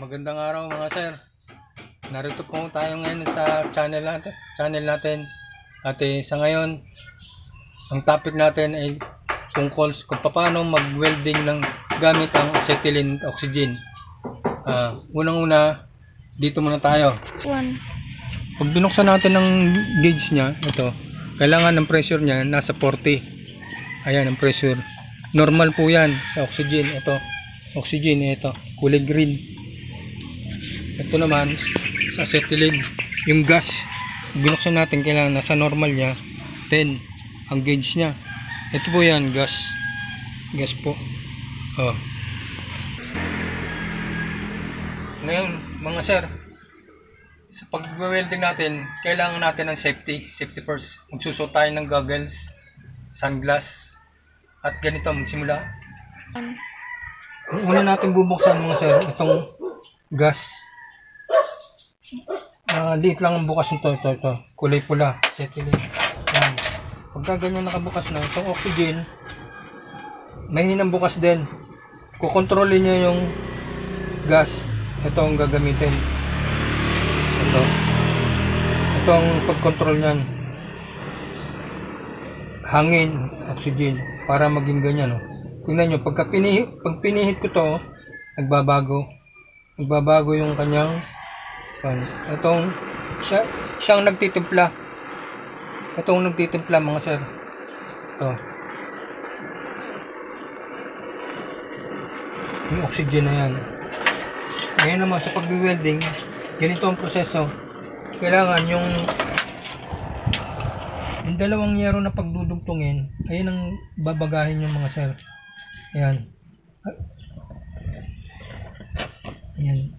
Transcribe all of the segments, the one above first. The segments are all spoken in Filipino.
Magandang araw mga sir. Narito po tayo ngayon sa channel natin. At sa ngayon, ang topic natin ay tungkol kung paano mag-welding ng gamit ang acetylene oxygen. Unang-una, dito muna tayo. Pag binuksan natin ng gauge niya, ito, kailangan ng pressure niya nasa 40. Ayan ang pressure. Normal po yan sa oxygen. Ito, oxygen, ito, kulay green. Ito naman sa acetylene, yung gas. Binuksan natin, kailangan nasa normal niya 10 ang gauge niya. Ito po yan, gas po. Ngayon mga sir, sa pag-welding natin, kailangan natin ng safety first. Magsusot tayo ng goggles, sunglass, at ganito magsimula. Ang una natin bubuksan mga sir, itong gas. Liit lang ang bukas nito, ito, kulay pula, acetylene. Yan. Pagka ganyan nakabukas na, itong oxygen, mahinang bukas din. Kukontrolin niya yung gas. Ito ang gagamitin. Ito ang pag-control niyan. Hangin, oxygen, para maging ganyan. Tingnan nyo, pag pinihit ko to, nagbabago yung kanyang itong siyang nagtitimpla. Itong nagtitimpla mga sir. Ito. Yung oxygen na yan. Ngayon naman sa pag-welding, ganito ang proseso. Kailangan yung dalawang yero na pagdudugtungin, ayun ang babagahin yung mga sir. Ayan. Ayan.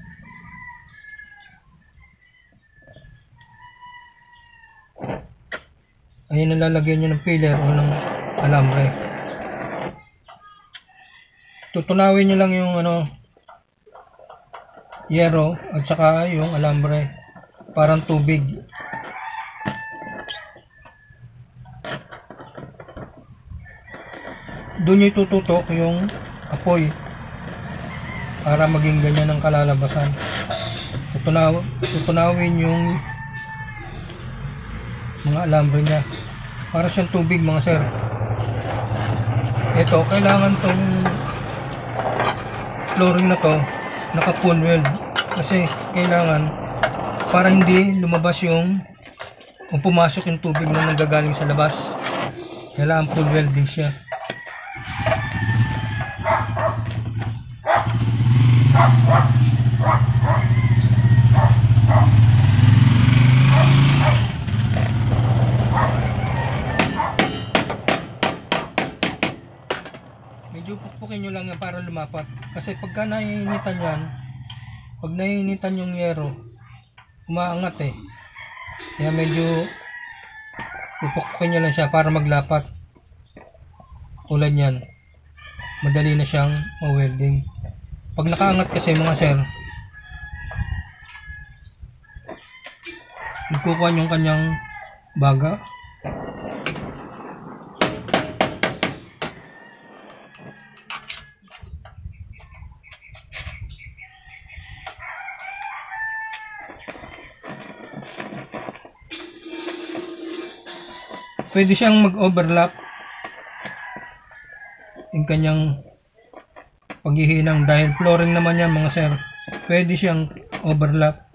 Ayun ang lalagyan nyo ng filler o ng alambre. Tutunawin nyo lang yung yero at saka yung alambre. Parang tubig. Doon nyo itututok yung apoy para maging ganyan ang kalalabasan. Tutunawin yung mga alambre niya para siyang tubig mga sir. Ito, kailangan tong flooring na to naka full weld kasi kailangan para hindi lumabas yung o pumasok yung tubig na nanggagaling sa labas. Kailangan full welding siya. Medyo pukpukin nyo lang yan para lumapat. Kasi pagka nahihinitan yan, pag nahihinitan yung yero, umaangat eh. Kaya medyo pupukpukin nyo lang siya para maglapat. Tulad yan. Madali na siyang ma-welding. Pag nakaangat kasi mga sir, nagkukuha yung kanyang baga. Pwede siyang mag-overlap yung kanyang paghihinang dahil flooring naman yan mga sir. Pwede siyang overlap.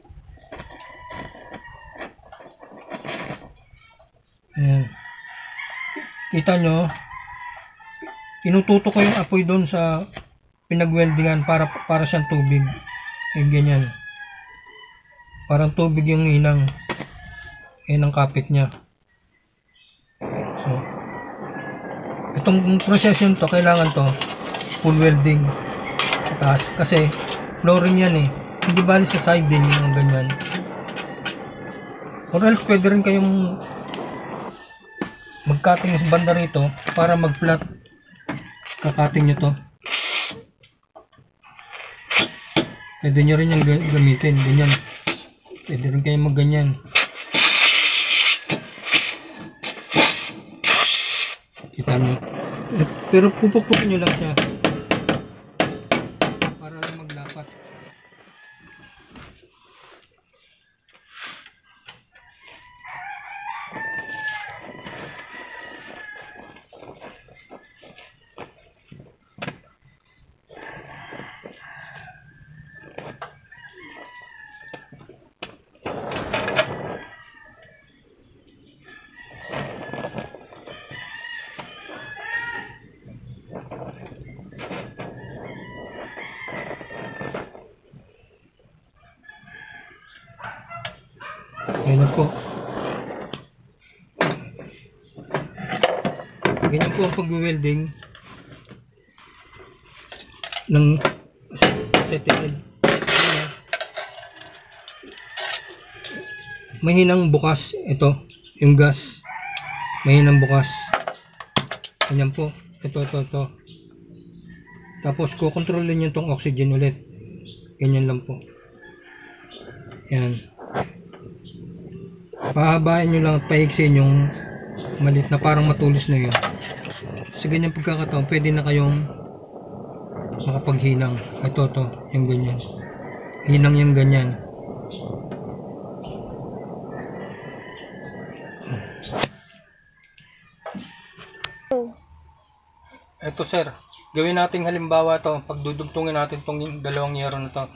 Ayan. Kita nyo, tinututo ko yung apoy doon sa pinag-weldingan para siyang tubig. Yung ganyan. Parang tubig yung hinang. Yan ang kapit niya. So, itong procession to, kailangan to full welding sa taas kasi flooring yan eh, hindi bali sa side din yung ganyan, or else pwede rin kayong mag-cutting sa banda rito para mag-flat. Kakating nyo to, pwede nyo rin yung gamitin ganyan, pwede rin kayong mag ganyan. Kita nyo, pero pupukpukin nyo lang siya para lang maglapat. Ganyan po. Ganyan po ang pag-welding ng acetyl. Mahinang bukas ito, yung gas. Mahinang bukas. Ganyan po. Ito. Tapos kukontrolin nyo tong oxygen ulit. Ganyan lang po. Yan. Pahabain nyo lang at paigsin yung maliit na parang matulis na yun. Sa ganyan pagkakataon, pwede na kayong makapaghinang. Ito, yung ganyan. Hinang yung ganyan. Ito sir, gawin natin halimbawa to, pagdudugtungin natin tong dalawang yero na to.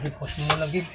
Ipos mo lagi.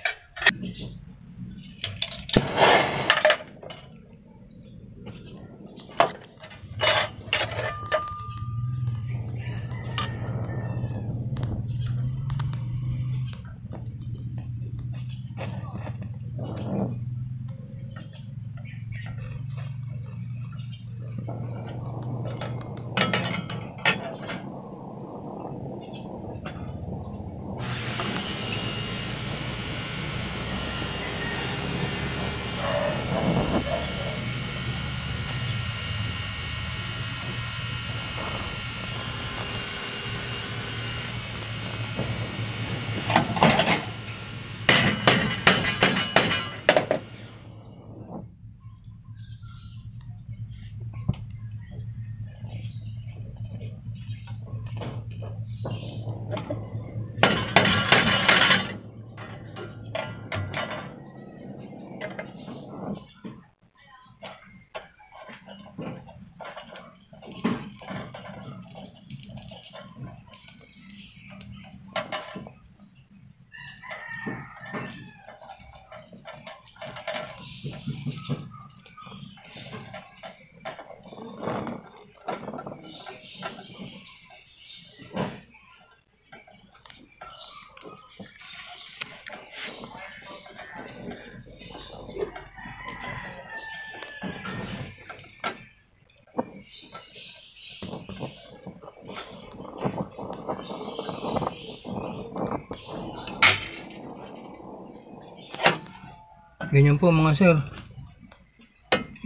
Ganyan po mga sir.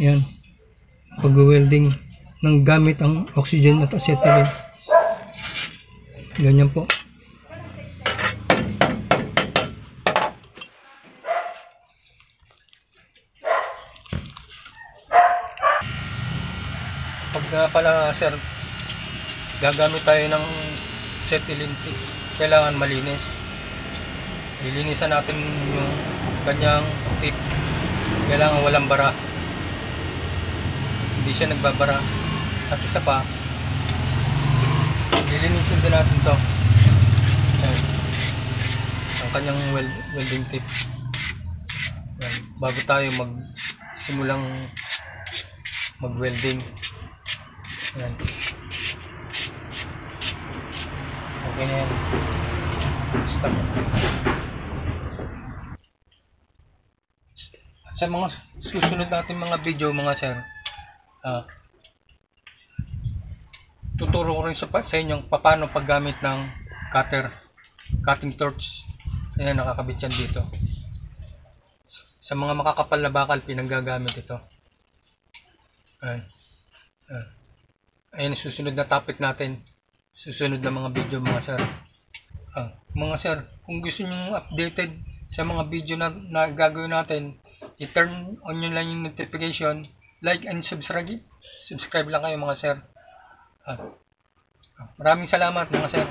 Yan. Pag-welding ng gamit ang oxygen at acetylene. Ganyan po. Pag pala sir, gagamit tayo ng acetylene, kailangan malinis. Lilinisan natin yung kanyang tip. Kailangan walang bara, hindi siya nagbabara. At isa pa, lilinisin din natin to. Ayan. Ang kanyang welding tip. Ayan. Bago tayo simulang mag-welding. Ayan. Okay na yan. Stop. Sa mga susunod natin mga video mga sir, tuturo ko rin sa inyo paano paggamit ng cutting torch. Ayan, nakakabit yan dito. Sa mga makakapal na bakal, pinanggagamit ito. Ayan. Ayan, susunod na topic natin. Susunod na mga video mga sir. Mga sir, kung gusto nyo updated sa mga video na gagawin natin, i-turn on nyo lang yung notification, like and subscribe. Subscribe lang kayo mga sir. Maraming salamat mga sir.